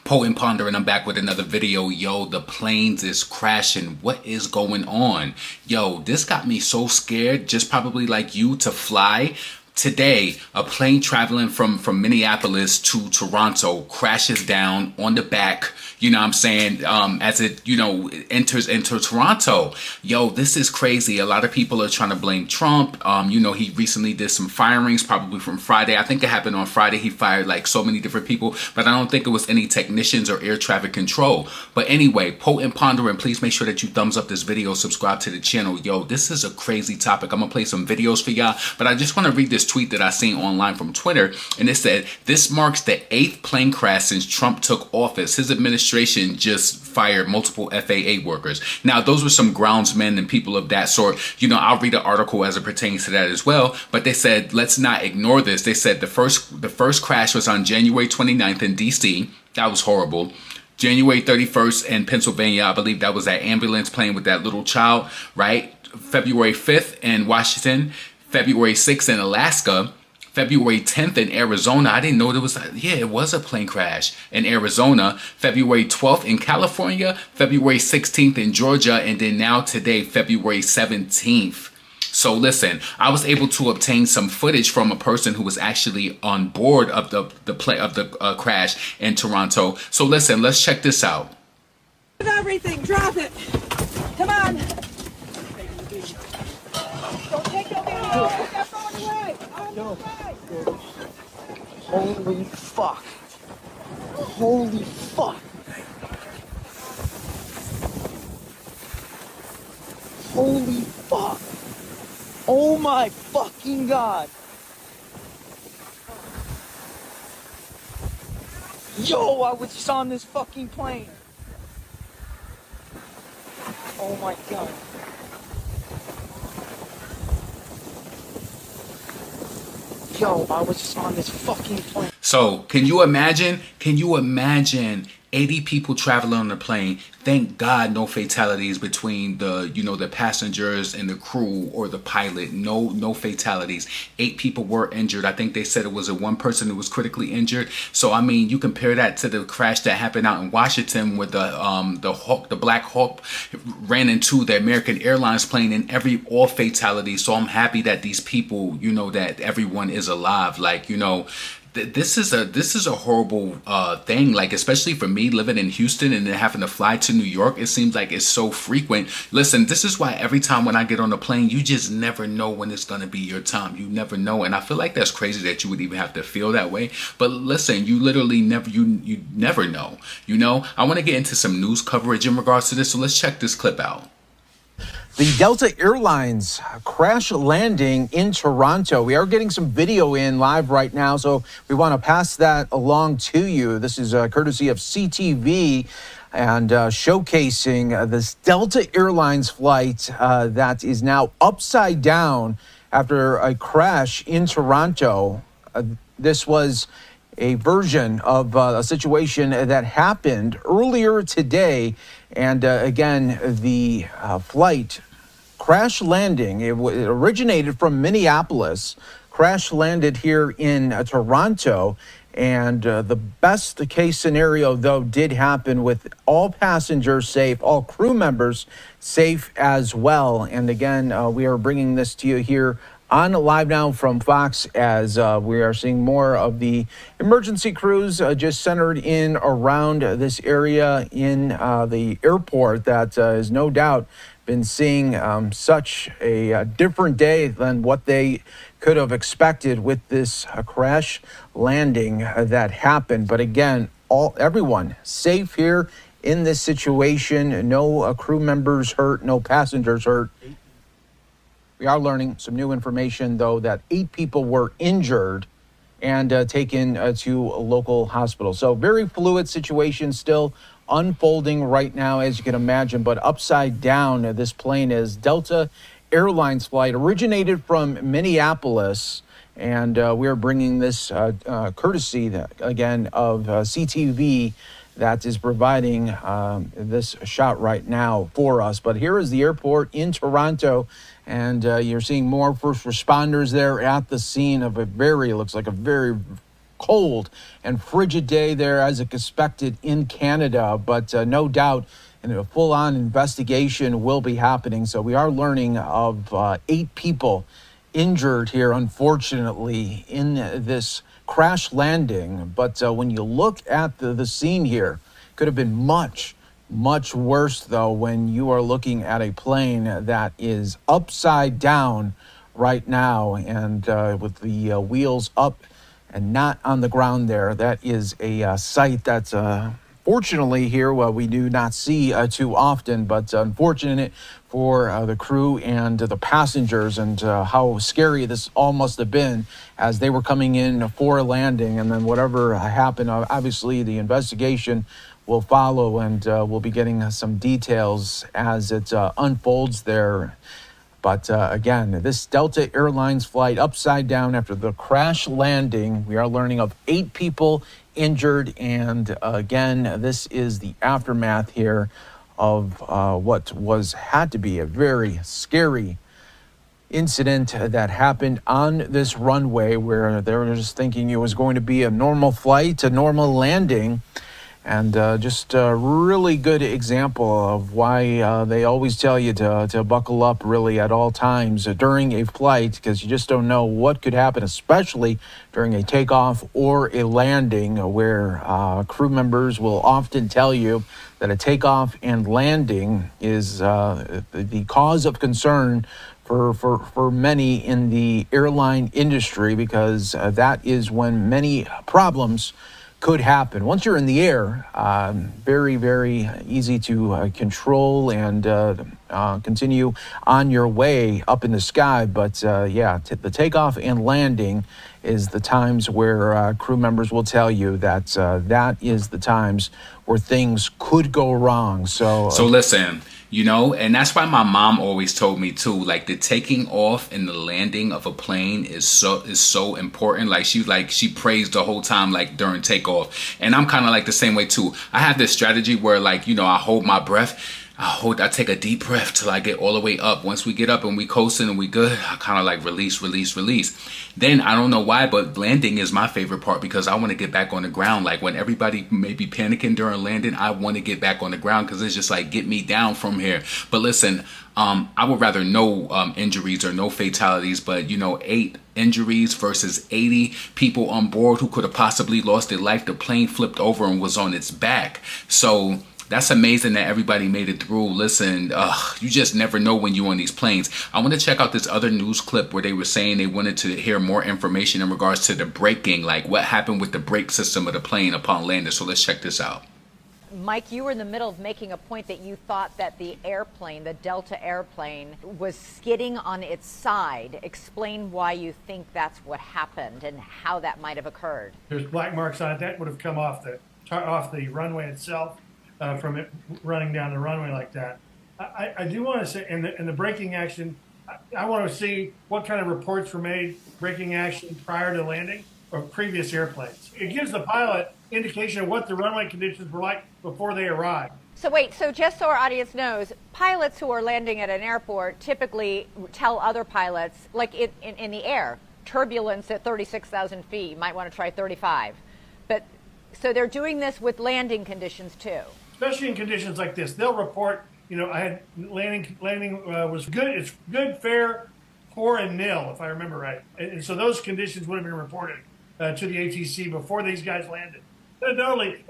Potent Ponder, and I'm back with another video. Yo, the planes is crashing. What is going on? Yo, this got me so scared, just probably like you, to fly. Today, a plane traveling from Minneapolis to Toronto crashes down on the back, you know what I'm saying, as it, enters into Toronto. Yo, this is crazy. A lot of people are trying to blame Trump. He recently did some firings, probably from Friday. I think it happened on Friday. He fired like so many different people, but I don't think it was any technicians or air traffic control. But anyway, Potent Pondering, please make sure that you thumbs up this video, subscribe to the channel. Yo, this is a crazy topic. I'm gonna play some videos for y'all, but I just want to read this tweet that I seen online from Twitter, and it said, "This marks the 8th plane crash since Trump took office. His administration just fired multiple FAA workers." Now, those were some groundsmen and people of that sort. I'll read an article as it pertains to that as well, but they said, let's not ignore this. They said the first crash was on January 29th in DC. That was horrible. January 31st in Pennsylvania, I believe that was that ambulance plane with that little child, right? February 5th in Washington. February 6th in Alaska, February 10th in Arizona. I didn't know there was, it was a plane crash in Arizona. February 12th in California, February 16th in Georgia, and then now today, February 17th. So listen, I was able to obtain some footage from a person who was actually on board of the crash in Toronto. So listen, let's check this out. Everything, drop it. Come on. Don't take your video. Put that phone away. Yo. Holy fuck. Holy fuck. Holy fuck. Oh my fucking God. Yo, I was just on this fucking plane. Oh my God. Yo, I was just on this fucking plane. So, can you imagine 80 people traveling on the plane? Thank God no fatalities between the passengers and the crew or the pilot. No fatalities. 8 people were injured. I think they said it was one person who was critically injured. So, I mean, you compare that to the crash that happened out in Washington where the Black Hawk ran into the American Airlines plane, and all fatalities. So I'm happy that these people, that everyone is alive. This is a horrible thing, like, especially for me living in Houston and then having to fly to New York. It seems like it's so frequent. Listen, this is why every time when I get on a plane, you just never know when it's going to be your time. You never know. And I feel like that's crazy that you would even have to feel that way. But listen, you literally never know. I want to get into some news coverage in regards to this. So let's check this clip out. The Delta Airlines crash landing in Toronto. We are getting some video in live right now, so we want to pass that along to you. This is courtesy of CTV and showcasing this Delta Airlines flight that is now upside down after a crash in Toronto. This was a version of a situation that happened earlier today. And again, the flight crash landing, it originated from Minneapolis, crash landed here in Toronto. And the best case scenario, though, did happen with all passengers safe, all crew members safe as well. And again, we are bringing this to you here on Live Now from Fox as we are seeing more of the emergency crews just centered in around this area in the airport that is no doubt been seeing such a different day than what they could have expected with this crash landing that happened. But again, everyone safe here in this situation. No crew members hurt, no passengers hurt. We are learning some new information, though, that 8 people were injured and taken to a local hospital. So very fluid situation still unfolding right now, as you can imagine, but upside down. This plane is Delta Airlines flight originated from Minneapolis, and we are bringing this courtesy, again, of CTV that is providing this shot right now for us. But here is the airport in Toronto, and you're seeing more first responders there at the scene of looks like a very cold and frigid day there as expected in Canada, but no doubt a full-on investigation will be happening. So we are learning of 8 people injured here, unfortunately, in this crash landing. But when you look at the scene here, could have been much worse, though, when you are looking at a plane that is upside down right now and with the wheels up and not on the ground there. That is a sight that's fortunately here we do not see too often, but unfortunate for the crew and the passengers, and how scary this all must have been as they were coming in for a landing. And then whatever happened, obviously the investigation will follow, and we'll be getting some details as it unfolds there. But again, this Delta Airlines flight upside down after the crash landing. We are learning of 8 people injured. And again, this is the aftermath here of what had to be a very scary incident that happened on this runway, where they were just thinking it was going to be a normal flight, a normal landing. And just a really good example of why they always tell you to buckle up really at all times during a flight, because you just don't know what could happen, especially during a takeoff or a landing, where crew members will often tell you that a takeoff and landing is the cause of concern for many in the airline industry, because that is when many problems could happen. Once you're in the air, very, very easy to control and continue on your way up in the sky. But the takeoff and landing is the times where crew members will tell you that that is the times where things could go wrong. So listen. And that's why my mom always told me too, like the taking off and the landing of a plane is so important. Like she prays the whole time, like during takeoff. And I'm kind of like the same way too. I have this strategy where I hold my breath. I take a deep breath till I get all the way up. Once we get up and we coasting and we good, I kind of like release. Then I don't know why, but landing is my favorite part, because I want to get back on the ground. Like when everybody may be panicking during landing, I want to get back on the ground, because it's just like, get me down from here. But listen, I would rather no injuries or no fatalities, but 8 injuries versus 80 people on board who could have possibly lost their life. The plane flipped over and was on its back. So that's amazing that everybody made it through. Listen, you just never know when you're on these planes. I want to check out this other news clip where they were saying they wanted to hear more information in regards to the braking, like what happened with the brake system of the plane upon landing. So let's check this out. Mike, you were in the middle of making a point that you thought that the airplane, the Delta airplane, was skidding on its side. Explain why you think that's what happened and how that might have occurred. There's black marks on it. That would have come off the runway itself. From it running down the runway like that. I do want to say, in the braking action, I want to see what kind of reports were made, braking action prior to landing of previous airplanes. It gives the pilot indication of what the runway conditions were like before they arrived. So just so our audience knows, pilots who are landing at an airport typically tell other pilots, like in the air, turbulence at 36,000 feet, you might want to try 35. But so they're doing this with landing conditions too. Especially in conditions like this, they'll report, I had landing was good. It's good, fair, poor, and nil, if I remember right. And so those conditions would have been reported to the ATC before these guys landed. And not only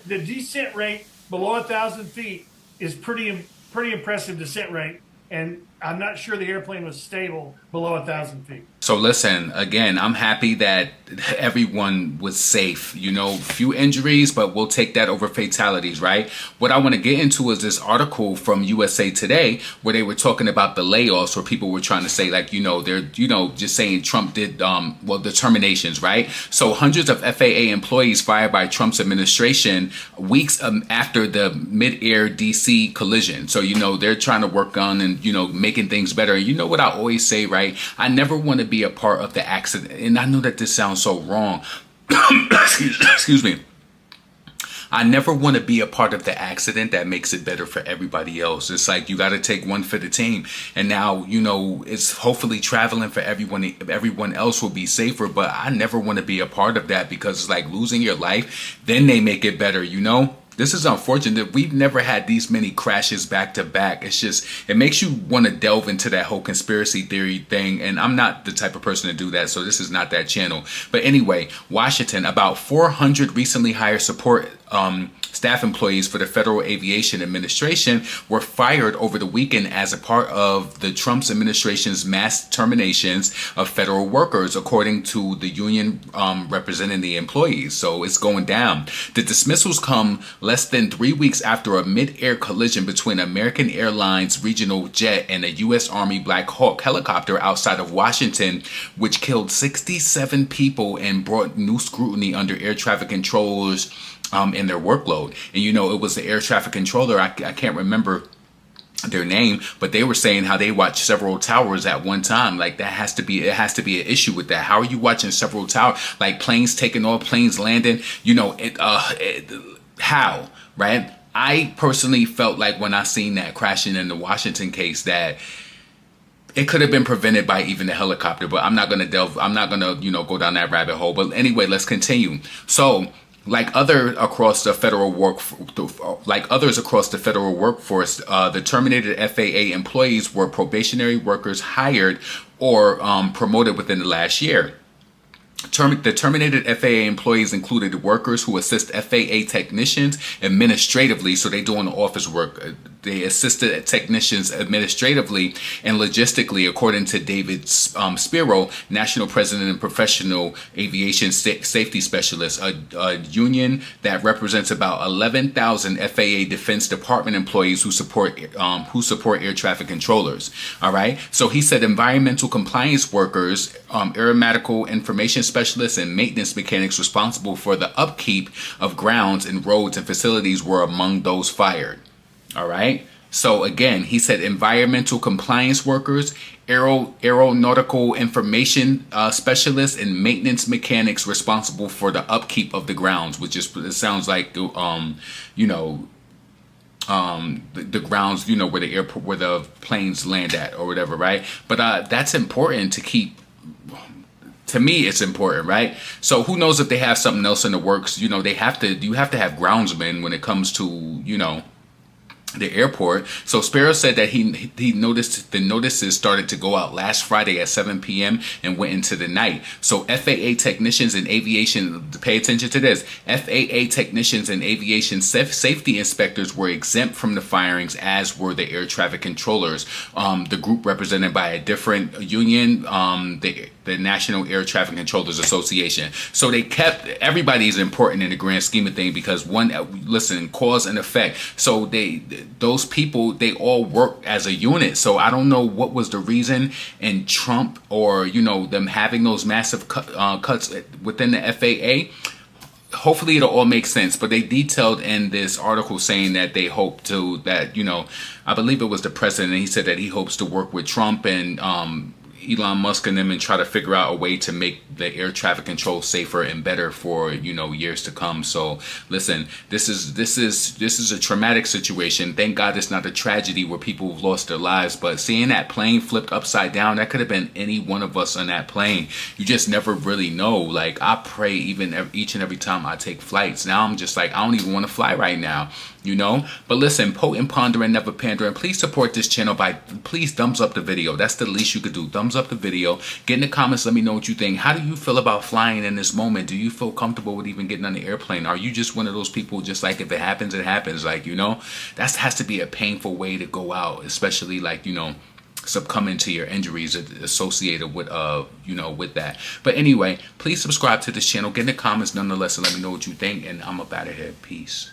the descent rate below 1,000 feet is pretty impressive descent rate. And I'm not sure the airplane was stable below 1,000 feet. So listen, again, I'm happy that everyone was safe. Few injuries, but we'll take that over fatalities, right? What I want to get into is this article from USA Today where they were talking about the layoffs, where people were trying to say, like, they're, just saying Trump did, the terminations, right? So hundreds of FAA employees fired by Trump's administration weeks after the mid-air DC collision. So, they're trying to work on and, making things better. And you know what I always say, right? I never want to be a part of the accident. And I know that this sounds so wrong. Excuse me. I never want to be a part of the accident that makes it better for everybody else. It's like you got to take one for the team. And now, you know, it's hopefully traveling for everyone else will be safer. But I never want to be a part of that, because it's like losing your life. Then they make it better, you know. This is unfortunate. We've never had these many crashes back to back. It's just, it makes you want to delve into that whole conspiracy theory thing. And I'm not the type of person to do that, so this is not that channel. But anyway, Washington, about 400 recently hired support staff employees for the Federal Aviation Administration were fired over the weekend as a part of the Trump's administration's mass terminations of federal workers, according to the union representing the employees. So it's going down. The dismissals come less than 3 weeks after a mid-air collision between American Airlines regional jet and a U.S. Army Black Hawk helicopter outside of Washington, which killed 67 people and brought new scrutiny under air traffic controllers in their workload. And you know, it was the air traffic controller, I can't remember their name, but they were saying how they watched several towers at one time. Like, that has to be, it has to be an issue with that. How are you watching several towers, like planes taking off, planes landing, you know, how, right? I personally felt like when I seen that crashing in the Washington case that it could have been prevented by even the helicopter, but I'm not going to you know, go down that rabbit hole. But anyway, let's continue. So, like others across the federal workforce, the terminated FAA employees were probationary workers hired or promoted within the last year. The terminated FAA employees included workers who assist FAA technicians administratively, so they doing office work. They assisted technicians administratively and logistically, according to David Spiro, National President and Professional Aviation Safety Specialist, a union that represents about 11,000 FAA Defense Department employees who support air traffic controllers. All right. So he said environmental compliance workers, aeronautical information specialists, and maintenance mechanics responsible for the upkeep of grounds and roads and facilities were among those fired. All right. So again, he said environmental compliance workers, aeronautical information specialists, and maintenance mechanics responsible for the upkeep of the grounds, which is, it sounds like, you know, the grounds, you know, where the airport, where the planes land at or whatever. Right. But that's important to keep. To me, it's important, right? So who knows if they have something else in the works? You know, you have to have groundsmen when it comes to, you know, the airport. So Sparrow said that he noticed the notices started to go out last Friday at 7 p.m. and went into the night. So FAA technicians and aviation, pay attention to this, FAA technicians and aviation safety inspectors were exempt from the firings, as were the air traffic controllers, the group represented by a different union, the National Air Traffic Controllers Association. So they kept, everybody's important in the grand scheme of things, because listen, cause and effect. So those people, they all work as a unit. So I don't know what was the reason in Trump, or, you know, them having those massive cuts within the FAA. Hopefully it'll all make sense, but they detailed in this article saying that they hope to, that, you know, I believe it was the president, he said that he hopes to work with Trump and Elon Musk and them and try to figure out a way to make the air traffic control safer and better for, you know, years to come. So listen, this is a traumatic situation. Thank God it's not a tragedy where people have lost their lives, but seeing that plane flipped upside down, that could have been any one of us on that plane. You just never really know. Like, I pray each and every time I take flights. Now I'm just like, I don't even want to fly right now, you know. But listen, potent, pondering, never pandering. Please support this channel by, please thumbs up the video. That's the least you could do. Thumbs up the video. Get in the comments. Let me know what you think. How do you feel about flying in this moment? Do you feel comfortable with even getting on the airplane? Are you just one of those people, just like, if it happens, it happens? Like, you know, that has to be a painful way to go out, especially, like, you know, succumbing to your injuries associated with you know, with that. But anyway, please subscribe to this channel. Get in the comments nonetheless and let me know what you think. And I'm up out of here. Peace.